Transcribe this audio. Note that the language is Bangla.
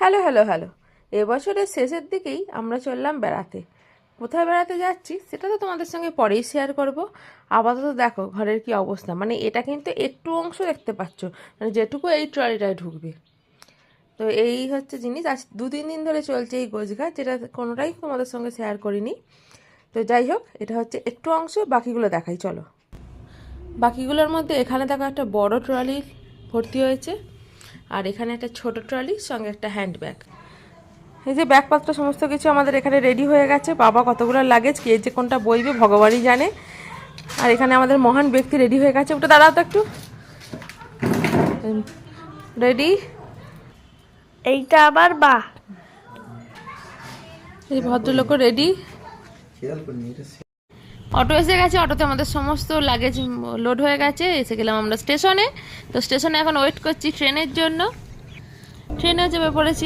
হ্যালো হ্যালো হ্যালো, এবছরের শেষের দিকেই আমরা চললাম বেড়াতে। কোথায় বেড়াতে যাচ্ছি সেটা তো তোমাদের সঙ্গে পরেই শেয়ার করব। আপাতত দেখো ঘরের কি অবস্থা, মানে এটা কিন্তু একটু অংশ দেখতে পাচ্ছ, মানে যেটুকু এই ট্রলিটায় ঢুকবে। তো এই হচ্ছে জিনিস, আজ 2-3 দিন ধরে চলছে এই গোছগাছ, যেটা কোনোটাই তোমাদের সঙ্গে শেয়ার করিনি। তো যাই হোক, এটা হচ্ছে একটু অংশ, বাকিগুলো দেখাই চলো। বাকিগুলোর মধ্যে এখানে দেখো একটা বড় ট্রলি ভর্তি হয়েছে, আর এখানে একটা ছোট ট্রলির সঙ্গে একটা হ্যান্ড ব্যাগ। এই যে ব্যাগপত্র সমস্ত কিছু আমাদের এখানে রেডি হয়ে গেছে। বাবা কতগুলো লাগেজ, কে যে কোনটা বইবে ভগবানই জানে। আর এখানে আমাদের মহান ব্যক্তি রেডি হয়ে গেছে, ওটা দাঁড়াও তো একটু। রেডি, এইটা আবার বা এই ভদ্রলোকও রেডি। অটো এসে গেছে, অটোতে আমাদের সমস্ত লাগেজ লোড হয়ে গেছে। এসে গেলাম আমরা স্টেশনে। তো স্টেশনে এখন ওয়েট করছি ট্রেনের জন্য। ট্রেনে চেপে পড়েছি।